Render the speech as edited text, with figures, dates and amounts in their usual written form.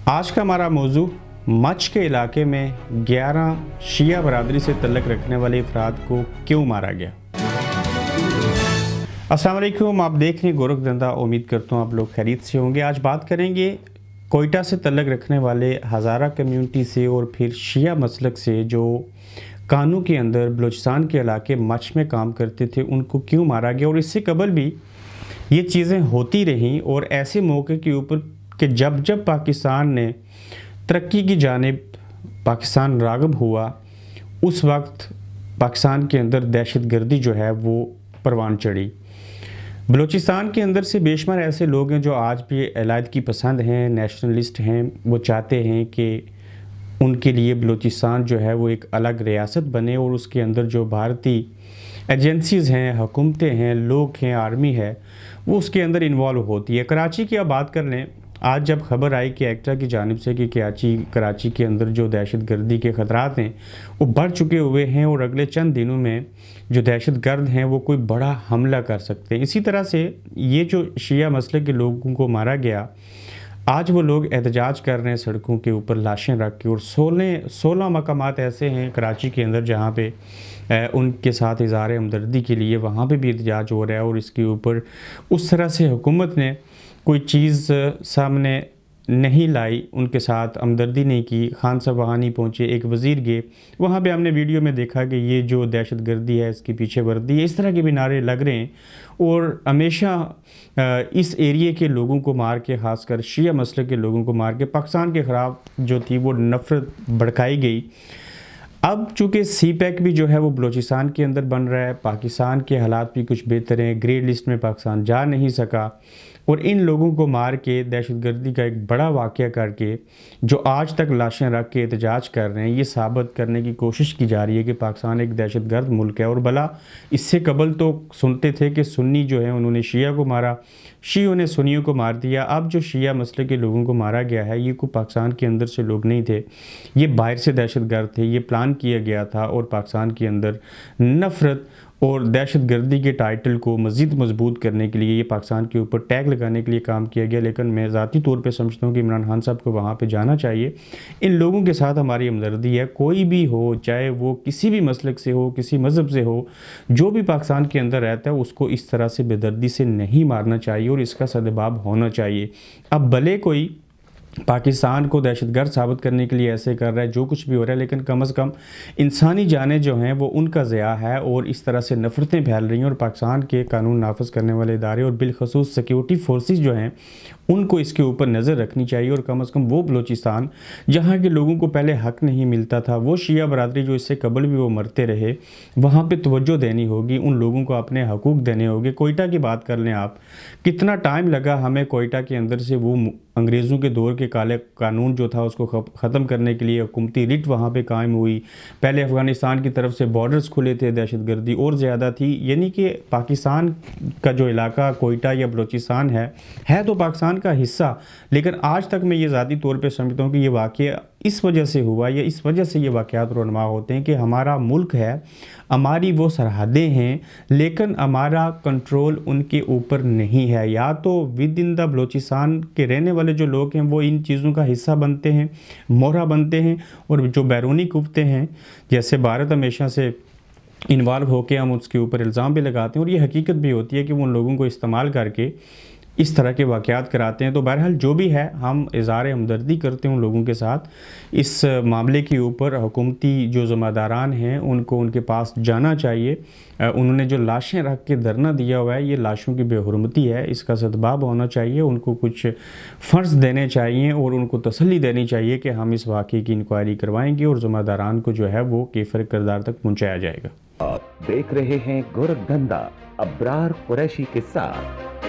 آج کا ہمارا موضوع مچھ کے علاقے میں 11 شیعہ برادری سے تعلق رکھنے والے افراد کو کیوں مارا گیا۔ السلام علیکم، آپ دیکھ رہے ہیں گورکھ دندہ، امید کرتا ہوں آپ لوگ خیریت سے ہوں گے۔ آج بات کریں گے کوئٹہ سے تعلق رکھنے والے ہزارہ کمیونٹی سے اور پھر شیعہ مسلک سے جو کانو کے اندر بلوچستان کے علاقے مچھ میں کام کرتے تھے، ان کو کیوں مارا گیا۔ اور اس سے قبل بھی یہ چیزیں ہوتی رہیں اور ایسے موقع کے اوپر کہ جب پاکستان نے ترقی کی جانب پاکستان راغب ہوا، اس وقت پاکستان کے اندر دہشت گردی جو ہے وہ پروان چڑھی۔ بلوچستان کے اندر سے بے شمار ایسے لوگ ہیں جو آج بھی علیحدگی پسند ہیں، نیشنلسٹ ہیں، وہ چاہتے ہیں کہ ان کے لیے بلوچستان جو ہے وہ ایک الگ ریاست بنے اور اس کے اندر جو بھارتی ایجنسیز ہیں، حکومتیں ہیں، لوگ ہیں، آرمی ہے، وہ اس کے اندر انوالو ہوتی ہے۔ کراچی کی اب بات کر لیں، آج جب خبر آئی کہ ایکٹا کی جانب سے کہ کراچی کے اندر جو دہشت گردی کے خطرات ہیں وہ بڑھ چکے ہوئے ہیں اور اگلے چند دنوں میں جو دہشت گرد ہیں وہ کوئی بڑا حملہ کر سکتے ہیں۔ اسی طرح سے یہ جو شیعہ مسلک کے لوگوں کو مارا گیا، آج وہ لوگ احتجاج کر رہے ہیں سڑکوں کے اوپر لاشیں رکھ کے، اور 16 مقامات ایسے ہیں کراچی کے اندر جہاں پہ ان کے ساتھ اظہار ہمدردی کے لیے وہاں پہ بھی احتجاج ہو رہا ہے، اور اس کے اوپر اس طرح سے حکومت نے کوئی چیز سامنے نہیں لائی، ان کے ساتھ ہمدردی نہیں کی۔ خان صاحب وہاں نہیں پہنچے، ایک وزیر گئے وہاں پہ، ہم نے ویڈیو میں دیکھا کہ یہ جو دہشت گردی ہے اس کے پیچھے وردی ہے، اس طرح کے بھی نعرے لگ رہے ہیں۔ اور ہمیشہ اس ایریے کے لوگوں کو مار کے، خاص کر شیعہ مسلک کے لوگوں کو مار کے پاکستان کے خلاف جو تھی وہ نفرت بھڑکائی گئی۔ اب چونکہ سی پیک بھی جو ہے وہ بلوچستان کے اندر بن رہا ہے، پاکستان کے حالات بھی کچھ بہتر ہیں، گرے لسٹ میں پاکستان جا نہیں سکا، اور ان لوگوں کو مار کے دہشت گردی کا ایک بڑا واقعہ کر کے جو آج تک لاشیں رکھ کے احتجاج کر رہے ہیں، یہ ثابت کرنے کی کوشش کی جا رہی ہے کہ پاکستان ایک دہشت گرد ملک ہے۔ اور بھلا اس سے قبل تو سنتے تھے کہ سنی جو ہیں انہوں نے شیعہ کو مارا، شیعوں نے سنیوں کو مار دیا۔ اب جو شیعہ مسلک کے لوگوں کو مارا گیا ہے، یہ کوئی پاکستان کے اندر سے لوگ نہیں تھے، یہ باہر سے دہشت گرد تھے، یہ پلان کیا گیا تھا، اور پاکستان کے اندر نفرت اور دہشت گردی کے ٹائٹل کو مزید مضبوط کرنے کے لیے، یہ پاکستان کے اوپر ٹیگ لگانے کے لیے کام کیا گیا۔ لیکن میں ذاتی طور پہ سمجھتا ہوں کہ عمران خان صاحب کو وہاں پہ جانا چاہیے۔ ان لوگوں کے ساتھ ہماری ہمدردی ہے، کوئی بھی ہو، چاہے وہ کسی بھی مسلک سے ہو، کسی مذہب سے ہو، جو بھی پاکستان کے اندر رہتا ہے اس کو اس طرح سے بے دردی سے نہیں مارنا چاہیے، اور اس کا سدباب ہونا چاہیے۔ اب بھلے کوئی پاکستان کو دہشت گرد ثابت کرنے کے لیے ایسے کر رہا ہے، جو کچھ بھی ہو رہا ہے، لیکن کم از کم انسانی جانیں جو ہیں وہ ان کا ضیاع ہے، اور اس طرح سے نفرتیں پھیل رہی ہیں، اور پاکستان کے قانون نافذ کرنے والے ادارے اور بالخصوص سیکیورٹی فورسز جو ہیں ان کو اس کے اوپر نظر رکھنی چاہیے، اور کم از کم وہ بلوچستان جہاں کے لوگوں کو پہلے حق نہیں ملتا تھا، وہ شیعہ برادری جو اس سے قبل بھی وہ مرتے رہے، وہاں پہ توجہ دینی ہوگی، ان لوگوں کو اپنے حقوق دینے ہوگے۔ کوئٹہ کی بات کر لیں آپ، کتنا ٹائم لگا ہمیں کوئٹہ کے اندر سے وہ انگریزوں کے دور کے کالے قانون جو تھا اس کو ختم کرنے کے لیے حکومتی ریٹ وہاں پہ قائم ہوئی۔ پہلے افغانستان کی طرف سے بارڈرز کھلے تھے، دہشت گردی اور زیادہ تھی، یعنی کہ پاکستان کا جو علاقہ کوئٹہ یا بلوچستان ہے تو پاکستان کا حصہ، لیکن آج تک میں یہ ذاتی طور پہ سمجھتا ہوں کہ یہ واقعہ اس وجہ سے ہوا، یا اس وجہ سے یہ واقعات رونما ہوتے ہیں کہ ہمارا ملک ہے، ہماری وہ سرحدیں ہیں، لیکن ہمارا کنٹرول ان کے اوپر نہیں ہے۔ یا تو ود ان دا بلوچستان کے رہنے والے جو لوگ ہیں وہ ان چیزوں کا حصہ بنتے ہیں، مہرہ بنتے ہیں، اور جو بیرونی قوتیں ہیں جیسے بھارت ہمیشہ سے انوالو ہو کے ہم اس کے اوپر الزام بھی لگاتے ہیں، اور یہ حقیقت بھی ہوتی ہے کہ وہ ان لوگوں کو استعمال کر کے اس طرح کے واقعات کراتے ہیں۔ تو بہرحال جو بھی ہے، ہم اظہار ہمدردی کرتے ہیں ان لوگوں کے ساتھ۔ اس معاملے کے اوپر حکومتی جو ذمہ داران ہیں ان کو ان کے پاس جانا چاہیے۔ انہوں نے جو لاشیں رکھ کے دھرنا دیا ہوا ہے، یہ لاشوں کی بے حرمتی ہے، اس کا سدباب ہونا چاہیے، ان کو کچھ فرض دینے چاہیے، اور ان کو تسلی دینی چاہیے کہ ہم اس واقعے کی انکوائری کروائیں گے، اور ذمہ داران کو جو ہے وہ کیفر کردار تک پہنچایا جائے گا۔ آپ دیکھ رہے ہیں گورکھ دندہ ابرار قریشی کے ساتھ۔